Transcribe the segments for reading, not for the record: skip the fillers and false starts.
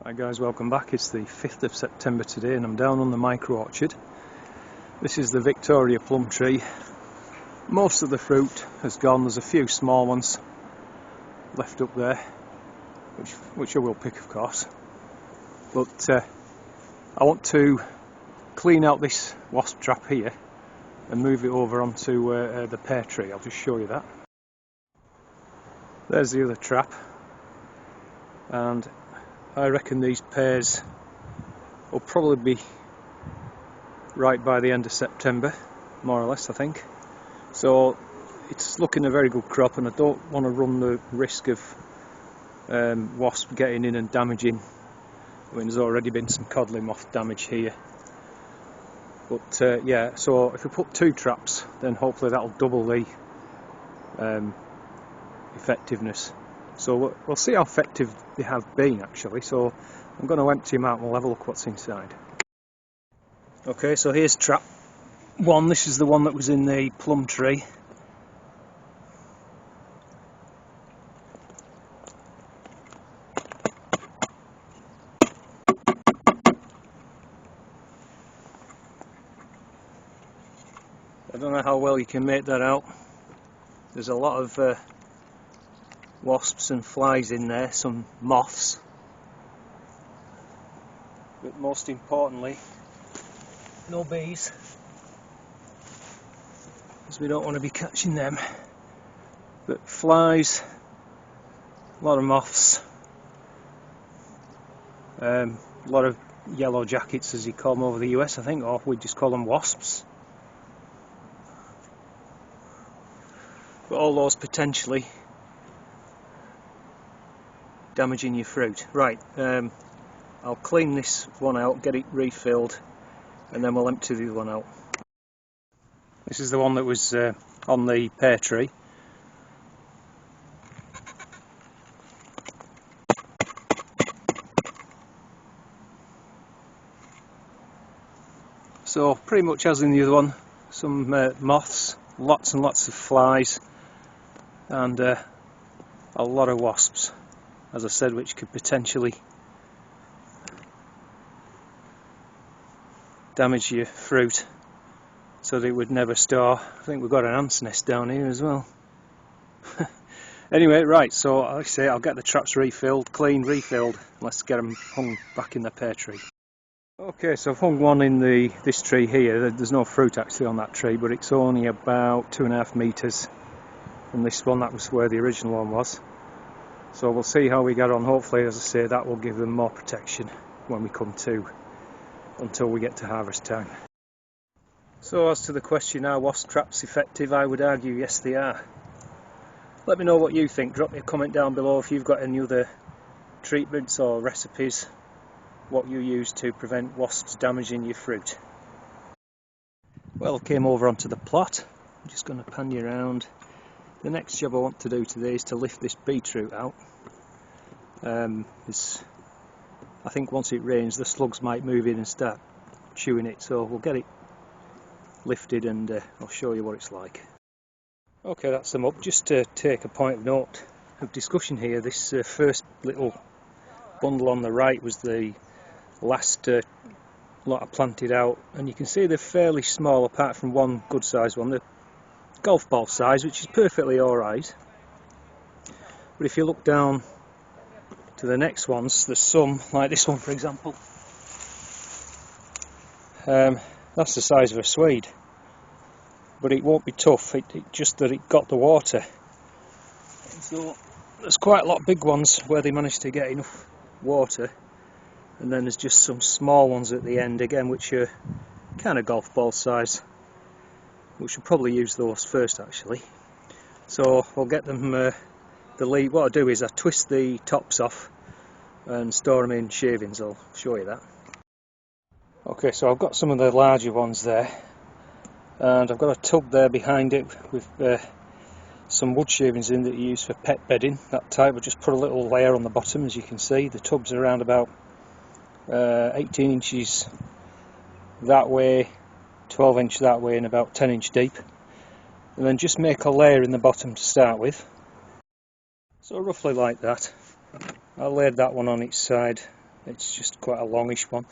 Hi guys, welcome back. It's the 5th of September today and I'm down on the micro orchard. This is the Victoria plum tree. Most of the fruit has gone. There's a few small ones left up there, which I will pick of course. But I want to clean out this wasp trap here and move it over onto the pear tree. I'll just show you that. There's the other trap, and I reckon these pears will probably be right by the end of September, more or less I think. So it's looking a very good crop, and I don't want to run the risk of wasps getting in and damaging. I mean, there's already been some codling moth damage here. But yeah, so if we put 2 traps, then hopefully that'll double the effectiveness. So we'll see how effective they have been actually. So I'm going to empty them out and we'll have a look what's inside. Okay, so here's trap 1. This is the one that was in the plum tree. I don't know how well you can make that out. There's a lot of wasps and flies in there, some moths, but most importantly no bees, because we don't want to be catching them. But flies, a lot of moths, a lot of yellow jackets as you call them over the US I think, or we just call them wasps. But all those potentially damaging your fruit. Right, I'll clean this one out, get it refilled, and then we'll empty the other one out. This is the one that was on the pear tree. So pretty much as in the other one, some moths, lots and lots of flies, and a lot of wasps, as I said, which could potentially damage your fruit so that it would never store. I think we've got an ant's nest down here as well. Anyway, right, so like I say, I'll get the traps refilled, refilled. Let's get them hung back in the pear tree. Okay, so I've hung one in this tree here. There's no fruit actually on that tree, but it's only about 2.5 metres from this one. That was where the original one was. So we'll see how we get on. Hopefully, as I say, that will give them more protection when we come to, until we get to harvest time. So as to the question, are wasp traps effective? I would argue yes they are. Let me know what you think. Drop me a comment down below if you've got any other treatments or recipes, what you use to prevent wasps damaging your fruit. Well, I came over onto the plot. I'm just going to pan you around. The next job I want to do today is to lift this beetroot out. I think once it rains the slugs might move in and start chewing it, so we'll get it lifted and I'll show you what it's like. Okay, that's them up. Just to take a point of note of discussion here, this first little bundle on the right was the last lot I planted out, and you can see they're fairly small apart from one good sized one. They're golf ball size, which is perfectly alright. But if you look down to the next ones, there's some, like this one for example, that's the size of a swede, but it won't be tough, it just that it got the water. And so there's quite a lot of big ones where they managed to get enough water, and then there's just some small ones at the end again which are kind of golf ball size. We should probably use those first actually. So we'll get them the leaf. What I do is I twist the tops off and store them in shavings. I'll show you that. Okay, so I've got some of the larger ones there, and I've got a tub there behind it with some wood shavings in that you use for pet bedding, that type. I just put a little layer on the bottom. As you can see, the tub's are around about 18 inches that way, 12 inch that way, and about 10 inch deep, and then just make a layer in the bottom to start with. So roughly like that. I laid that one on its side It's just quite a longish one.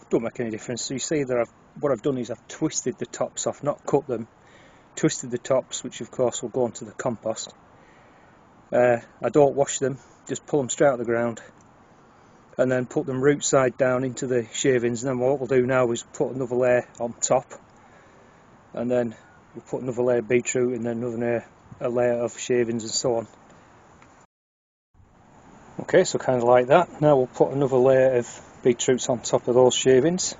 Don't make any difference. So you see that what I've done is I've twisted the tops off, not cut them. Twisted the tops, which of course will go into the compost. I don't wash them, just pull them straight out of the ground and then put them root side down into the shavings. And then what we'll do now is put another layer on top, and then we'll put another layer of beetroot and then another layer of shavings and so on. Okay, so kind of like that. Now we'll put another layer of beetroots on top of those shavings.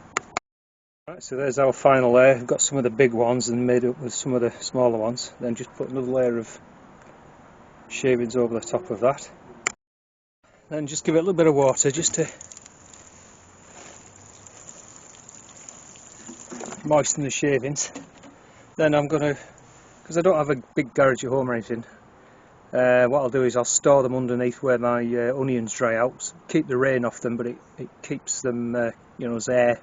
Right, so there's our final layer. We've got some of the big ones and made up with some of the smaller ones. Then just put another layer of shavings over the top of that. Then just give it a little bit of water just to moisten the shavings. Then I'm going to, because I don't have a big garage at home or anything, what I'll do is I'll store them underneath where my onions dry out. Keep the rain off them, but it keeps them, there's air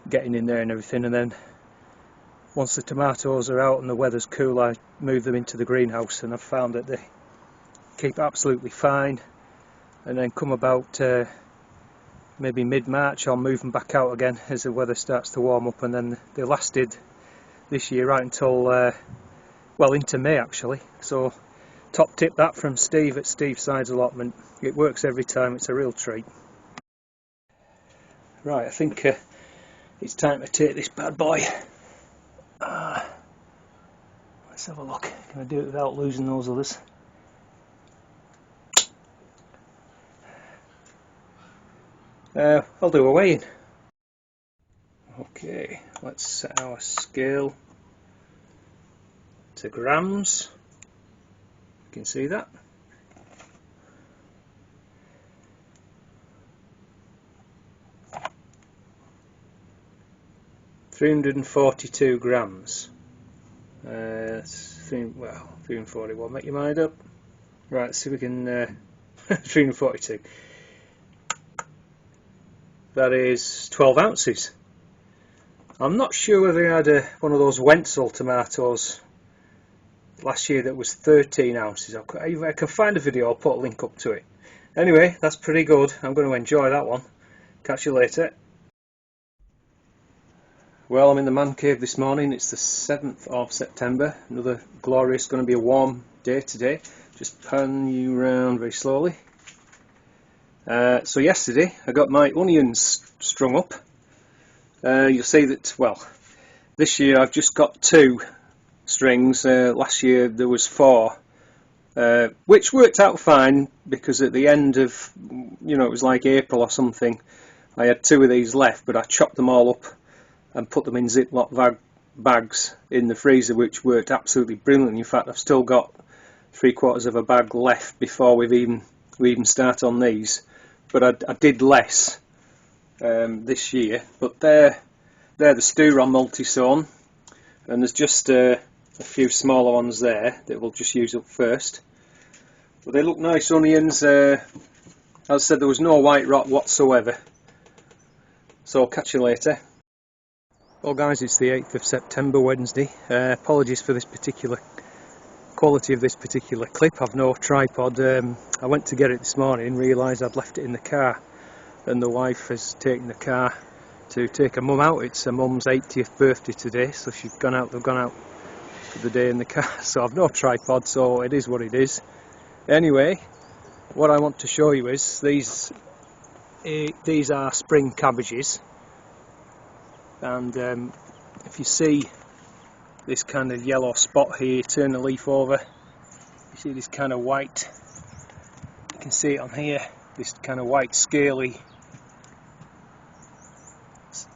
getting in there and everything. And then once the tomatoes are out and the weather's cool, I move them into the greenhouse, and I've found that they keep absolutely fine. And then come about maybe mid-March, I'll move them back out again as the weather starts to warm up. And then they lasted this year right until well, into May actually. So top tip that from Steve at Steve's Sides Allotment. It works every time. It's a real treat. Right, I think it's time to take this bad boy. Let's have a look. Can I do it without losing those others? I'll do a weigh-in. Okay, let's set our scale to grams. You can see that. $342 grams. That's 341. Make your mind up. Right, let's see if we can 342. That is 12 ounces. I'm not sure whether I had one of those Wenzel tomatoes last year that was 13 ounces. If I can find a video, I'll put a link up to it. Anyway, that's pretty good. I'm going to enjoy that one. Catch you later. Well, I'm in the man cave this morning. It's the 7th of September. Another glorious, going to be a warm day today. Just pan you around very slowly. So yesterday I got my onions strung up. You'll see that, well, this year I've just got 2 strings. Last year there was 4, which worked out fine because at the end of, it was like April or something, I had 2 of these left, but I chopped them all up and put them in Ziploc bags in the freezer, which worked absolutely brilliantly. In fact, I've still got 3/4 of a bag left before we even start on these. But I did less this year. But they're the Sturon multi-sown, and there's just a few smaller ones there that we'll just use up first. But they look nice onions. As I said, there was no white rot whatsoever. So I'll catch you later. Well guys, it's the 8th of September, Wednesday. Apologies for this particular quality of this particular clip. I've no tripod. I went to get it this morning and realised I'd left it in the car, and the wife has taken the car to take her mum out. It's her mum's 80th birthday today, so they've gone out for the day in the car. So I've no tripod, so it is what it is. Anyway, what I want to show you is these are spring cabbages, and if you see this kind of yellow spot here, turn the leaf over, you see this kind of white, you can see it on here, this kind of white scaly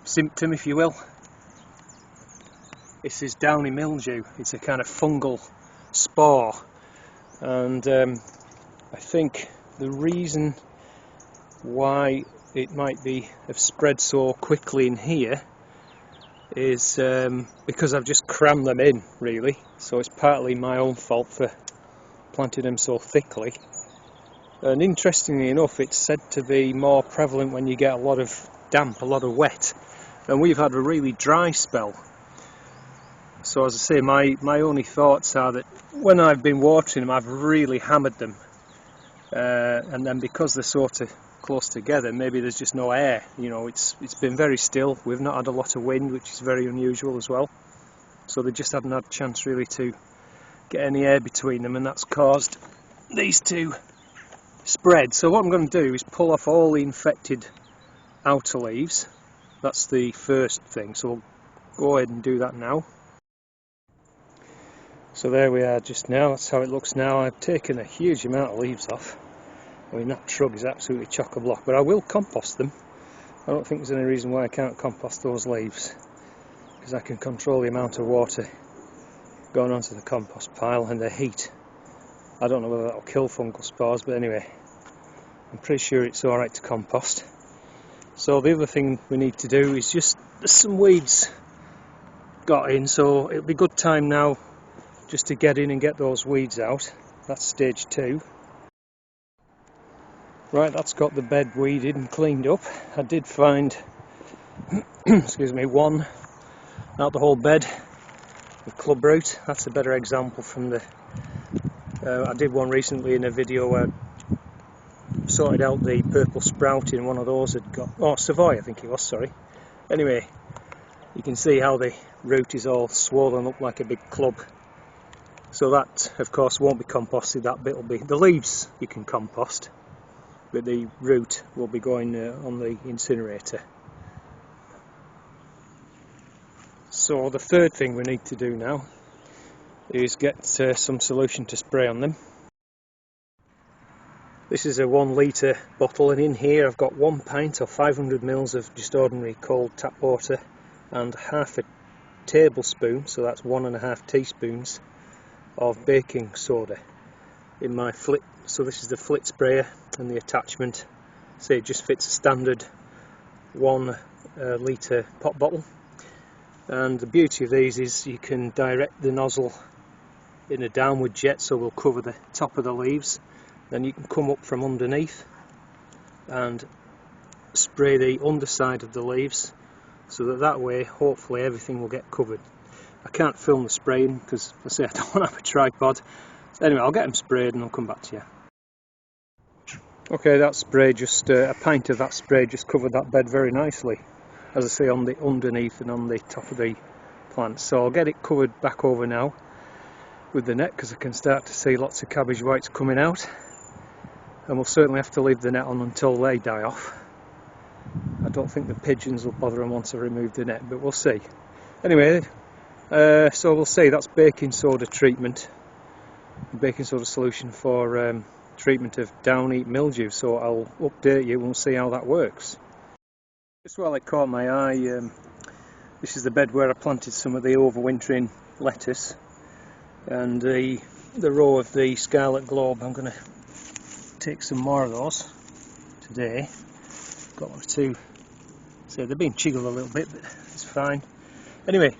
symptom, if you will. This is Downy Mildew. It's a kind of fungal spore, and I think the reason why it might have spread so quickly in here is because I've just crammed them in, really. So it's partly my own fault for planting them so thickly. And interestingly enough, it's said to be more prevalent when you get a lot of damp, a lot of wet. And we've had a really dry spell. So as I say, my only thoughts are that when I've been watering them, I've really hammered them. And then because they're sort of close together, maybe there's just no air. You know, it's been very still. We've not had a lot of wind, which is very unusual as well. So they just haven't had a chance really to get any air between them, and that's caused these to spread. So what I'm going to do is pull off all the infected outer leaves. That's the first thing, so we'll go ahead and do that now. So there we are just now, that's how it looks now. I've taken a huge amount of leaves off. I mean, that shrub is absolutely chock-a-block, but I will compost them. I don't think there's any reason why I can't compost those leaves, because I can control the amount of water going onto the compost pile and the heat. I don't know whether that'll kill fungal spores, but anyway, I'm pretty sure it's alright to compost. So the other thing we need to do is just, there's some weeds got in, so it'll be good time now just to get in and get those weeds out. That's stage 2. Right, that's got the bed weeded and cleaned up. I did find excuse me, one out the whole bed, the clubroot. That's a better example from the I did one recently in a video where I sorted out the purple sprouting. One of those had got, oh, Savoy I think it was, sorry. Anyway, you can see how the root is all swollen up like a big club. So that of course won't be composted, that bit will be, the leaves you can compost, but the root will be going on the incinerator. So the third thing we need to do now is get some solution to spray on them. This is a 1 litre bottle, and in here I've got 1 pint or 500 ml of just ordinary cold tap water and half a tablespoon, so that's 1.5 teaspoons of baking soda in my Flit. So this is the Flit Sprayer, and the attachment, say it just fits a standard 1 litre pop bottle. And the beauty of these is you can direct the nozzle in a downward jet, so we'll cover the top of the leaves. Then you can come up from underneath and spray the underside of the leaves, so that way hopefully everything will get covered. I can't film the spraying because I say I don't have a tripod. So anyway, I'll get them sprayed and I'll come back to you. Okay, that spray, just a pint of that spray just covered that bed very nicely, as I say, on the underneath and on the top of the plants. So I'll get it covered back over now with the net, because I can start to see lots of cabbage whites coming out, and we'll certainly have to leave the net on until they die off. I don't think the pigeons will bother them once I remove the net, but we'll see. Anyway, so we'll see, that's baking soda treatment, baking soda solution for treatment of downy mildew, so I'll update you and we'll see how that works. Just while it caught my eye, this is the bed where I planted some of the overwintering lettuce, and the row of the scarlet globe. I'm going to take some more of those today. Got 1 or 2, so they're being chiggled a little bit, but it's fine. Anyway,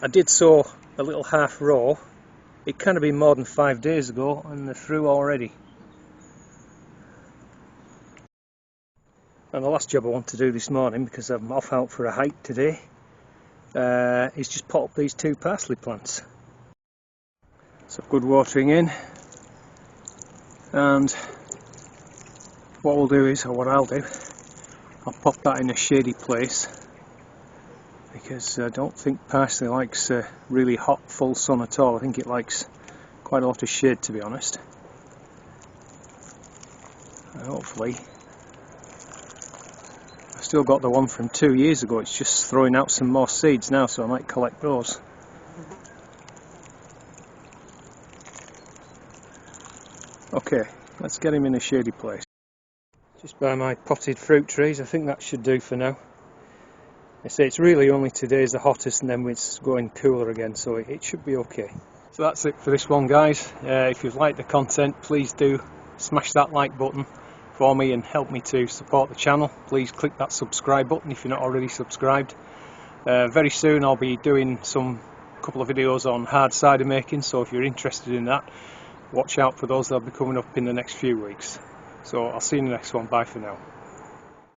I did sow a little half row. It can't have been more than 5 days ago, and they're through already. And the last job I want to do this morning, because I'm off out for a hike today, is just pot up these 2 parsley plants. So good watering in, and what we'll do is, or what I'll do, I'll pop that in a shady place, because I don't think parsley likes really hot full sun at all. I think it likes quite a lot of shade, to be honest. And hopefully, I've still got the one from 2 years ago. It's just throwing out some more seeds now, so I might collect those. Okay, let's get him in a shady place. Just by my potted fruit trees. I think that should do for now. I say it's really only today's the hottest, and then it's going cooler again, so it should be okay. So that's it for this one, guys. If you've liked the content, please do smash that like button for me and help me to support the channel. Please click that subscribe button if you're not already subscribed. Very soon I'll be doing a couple of videos on hard cider making, so if you're interested in that, watch out for those. They'll be coming up in the next few weeks. So I'll see you in the next one. Bye for now.